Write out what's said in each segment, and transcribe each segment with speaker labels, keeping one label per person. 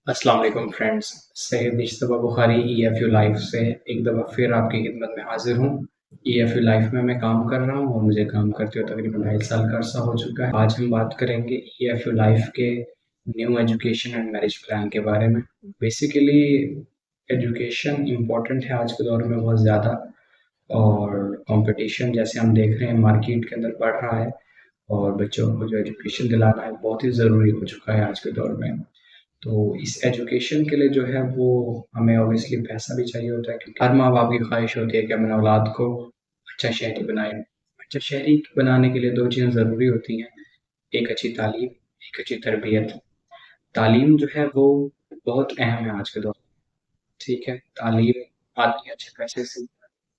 Speaker 1: अस्सलाम वालेकुम friends. Syed Ijtaba Bukhari EFU life से एक दफ़ा फिर आपकी खिदमत में हाजिर हूँ। EFU लाइफ में मैं काम कर रहा हूँ और मुझे काम करते हुए तकरीबन 2.5 साल का अरसा हो चुका है। आज हम बात करेंगे EFU लाइफ के new education and marriage plan के बारे में। बेसिकली एजुकेशन इम्पोर्टेंट है आज के दौर में बहुत ज़्यादा, और कंपटीशन जैसे हम देख रहे हैं मार्केट के अंदर बढ़ रहा है, और बच्चों को जो एजुकेशन दिलाना है बहुत ही ज़रूरी हो चुका है आज के दौर में। तो इस एजुकेशन के लिए जो है वो हमें ऑब्वियसली पैसा भी चाहिए होता है, क्योंकि हर माँ बाप की ख्वाहिश होती है कि अपने औलाद को अच्छा शहरी बनाए। अच्छा शहरी बनाने के लिए दो चीज़ें ज़रूरी होती हैं, एक अच्छी तालीम, एक अच्छी तरबियत। तालीम जो है वो बहुत अहम है आज के दौर में। ठीक है, तालीम आती है अच्छे पैसे से,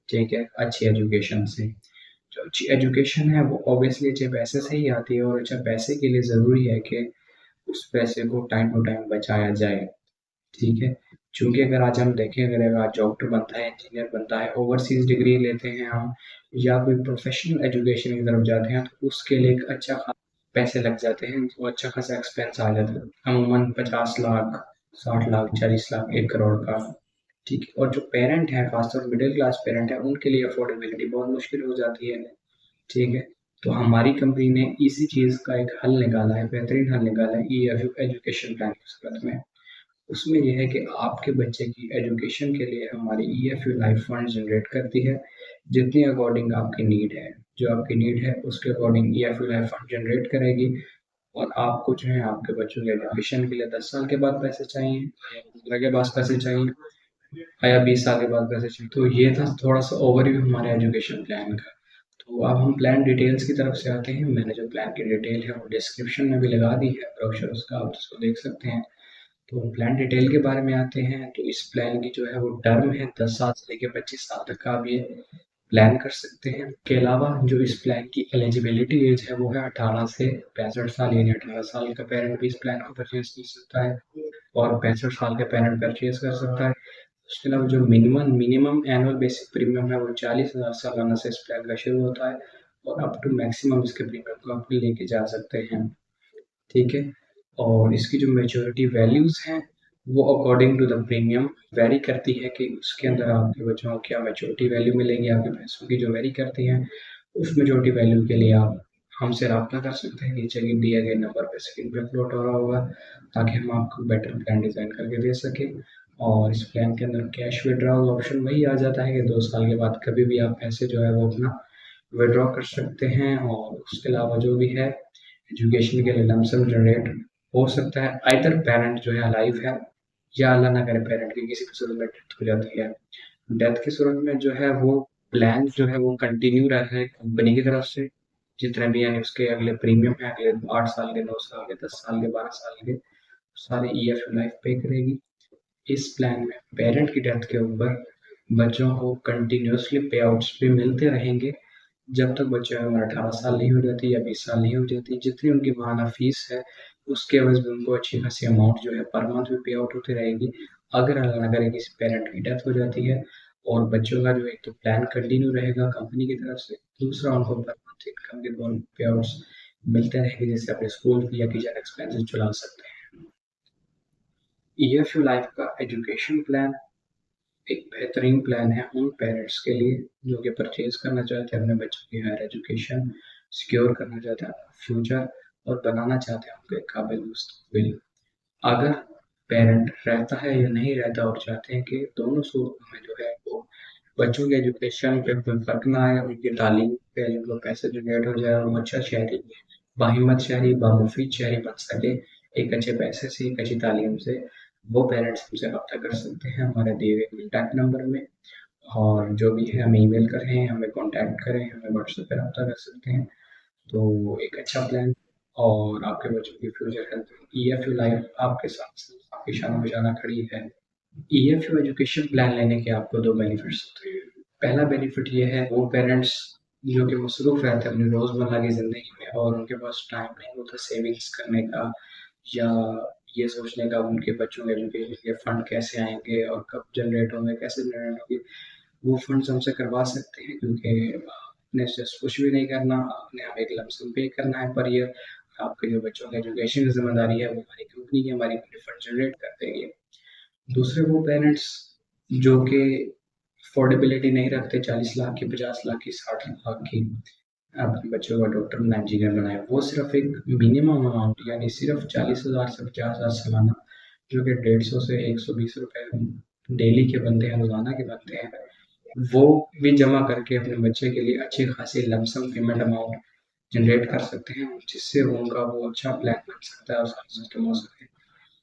Speaker 1: ठीक है, अच्छी एजुकेशन से। जो अच्छी एजुकेशन है वो ऑब्वियसली अच्छे पैसे से ही आती है, और अच्छे पैसे के लिए ज़रूरी है कि उस पैसे को टाइम टू टाइम बचाया जाए। ठीक है, चूँकि अगर आज हम देखें, अगर आज डॉक्टर बनता है, इंजीनियर बनता है, ओवरसीज़ डिग्री लेते हैं हम, या कोई प्रोफ़ेशनल एजुकेशन की तरफ जाते हैं, तो उसके लिए एक अच्छा खासा पैसे लग जाते हैं, वो अच्छा खासा एक्सपेंस आ जाता है। अमूमन 50 लाख, 60 लाख, 40 लाख, 1 करोड़ का। ठीक है, और जो पेरेंट हैं, ख़ासतौर मिडिल क्लास पेरेंट हैं, उनके लिए अफ़ोर्डेबिलिटी बहुत मुश्किल हो जाती है। ठीक है, तो हमारी कंपनी ने इसी चीज़ का एक हल निकाला है, बेहतरीन हल निकाला है EFU एजुकेशन प्लान की सूरत में। उसमें ये है कि आपके बच्चे की एजुकेशन के लिए हमारी EFU लाइफ फंड जनरेट करती है, जितनी अकॉर्डिंग आपकी नीड है। जो आपकी नीड है उसके according EFU life fund generate करेगी, और आपको जो है आपके बच्चों के एजुकेशन के लिए 10 साल के बाद पैसे चाहिए, या 15 के बाद पैसे चाहिए, या 20 साल के बाद पैसे चाहिए। तो ये था थोड़ा सा ओवरव्यू हमारे एजुकेशन प्लान का। तो अब हम प्लान डिटेल्स की तरफ से आते हैं। मैंने जो प्लान की डिटेल है वो डिस्क्रिप्शन में भी लगा दी है, ब्रोशर उसका, आप उसको देख सकते हैं। तो प्लान डिटेल के बारे में आते हैं, तो इस प्लान की जो है वो टर्म है 10 साल से लेकर 25 साल तक का आप ये प्लान कर सकते हैं। के अलावा जो इस प्लान की एलिजिबिलिटी एज है वो है 18 से 65 साल, यानी 18 साल का पेरेंट भी इस प्लान को परचेज कर सकता है, और 65 साल का पेरेंट परचेज कर सकता है। उसके अलावा जो minimum minimum annual basic premium है वो 40,000 सालाना से इस प्लान का शुरू होता है, और अप टू मैक्सिमम इसके प्रीमियम को आप लेके जा सकते हैं। ठीक है, और इसकी जो मैच्योरिटी वैल्यूज़ हैं वो according to the premium vary करती है, कि उसके अंदर आपके बच्चों को क्या मैच्योरिटी वैल्यू मिलेगी, आपके पैसों की जो वेरी करती हैं। उस मैच्योरिटी वैल्यू के लिए आप हमसे रब्ता कर सकते हैं, नीचे के दिए गए नंबर पे स्क्रीन पे फ्लोट हो रहा होगा, ताकि हम आपको बेटर प्लान डिज़ाइन करके दे सकें। और इस प्लान के अंदर कैश विड्रॉल ऑप्शन वही आ जाता है कि 2 साल के बाद कभी भी आप पैसे जो है वो अपना विड्रॉ कर सकते हैं। और उसके अलावा जो भी है, एजुकेशन के लिए लमसम जनरेट हो सकता है, आइदर पेरेंट जो है अलाइव है, या अल्लाह ना करे पेरेंट की किसी भी सूरत में डेथ हो जाती है। डेथ की सूरत में जो है वो प्लान जो है वो कंटिन्यू रहता है कंपनी की तरफ से, जितने भी यानी उसके अगले प्रीमियम है, अगले 8 साल के, 9 साल के, 10 साल के, 12 साल के, सारे EFU लाइफ पे करेगी। इस प्लान में पेरेंट की डेथ के ऊपर बच्चों को कंटिन्यूसली पे आउट्स भी मिलते रहेंगे, जब तक बच्चे की उम्र 18 साल नहीं हो जाती या 20 साल नहीं हो जाती। जितनी उनकी माहाना फीस है, उसके एवज़ में उनको अच्छी खासी अमाउंट जो है पर मंथ भी पे आउट होती रहेगी। अगर अल्लाह ना करे किसी पेरेंट की डेथ हो जाती है, और बच्चों का जो एक तो प्लान कंटिन्यू रहेगा कंपनी की तरफ से, दूसरा उनको पर मंथ इनकम के तौर पे पे आउट्स मिलते रहेंगे, जिससे अपने स्कूल फी या किचन एक्सपेंसेस चला सकते हैं। EFU लाइफ का एजुकेशन प्लान एक बेहतरीन प्लान है उन पेरेंट्स के लिए जो कि परचेज करना चाहते हैं अपने बच्चों की हायर एजुकेशन, सिक्योर करना चाहते हैं फ्यूचर, और बनाना चाहते हैं उनको एक काबिल मुस्तकबिल। अगर पेरेंट रहता है या नहीं रहता, और चाहते हैं कि दोनों सूरतों में जो है वो बच्चों के एजुकेशन पे कोई फर्क ना आए, उनकी तालीम पे उनको पैसे जनरेट हो जाए, और वो अच्छा शहरी, बाहिम्मत शहरी, बामुफीद शहरी बन सके, एक अच्छे पैसे से, एक अच्छी तालीम से, वो पेरेंट्स हमसे रब्ता कर सकते हैं हमारे दिए गए कॉन्टैक्ट नंबर में। और जो भी है हमें ईमेल करें, हमें कॉन्टैक्ट करें, हमें व्हाट्सएप पे रब्ता कर सकते हैं। तो एक अच्छा प्लान, और आपके बच्चों की फ्यूचर हेल्थ, EFU लाइफ आपके साथ आपकी शान बजाना खड़ी है। EFU एजुकेशन प्लान लेने के आपको दो बेनिफिट्स होते हैं। पहला बेनिफिट ये है, वो पेरेंट्स जो कि मसरूफ रहते हैं अपनी रोज़मर्रा की ज़िंदगी में, और उनके पास टाइम नहीं होता सेविंग्स करने का, या ये सोचने का उनके बच्चों के एजुकेशन के फंड कैसे आएंगे और कब जनरेट होंगे, कैसे जनरेट होंगे, वो फंड्स हमसे करवा सकते हैं, क्योंकि आपने जस्ट कुछ भी नहीं करना, आपने हमें एक लमसम पे करना है पर ईयर, आपके जो बच्चों की एजुकेशन की ज़िम्मेदारी है वो हमारी कंपनी की, हमारी फंड जनरेट कर देगी। दूसरे वो पेरेंट्स जो कि अफोर्डेबिलिटी नहीं रखते 40 लाख की, 50 लाख की, 60 लाख की, अपने बच्चों को डॉक्टर बनाए, इंजीनियर बनाए, वो सिर्फ एक मिनिमम अमाउंट यानी सिर्फ 40,000 से 50,000 सालाना, जो कि 150 से 120 रुपए डेली के बनते हैं, रोजाना के बनते हैं, वो भी जमा करके अपने बच्चे के लिए अच्छी खासी लमसम पेमेंट अमाउंट जनरेट कर सकते हैं, जिससे उनका वो अच्छा प्लान बन सकता है और सिस्टम हो सके।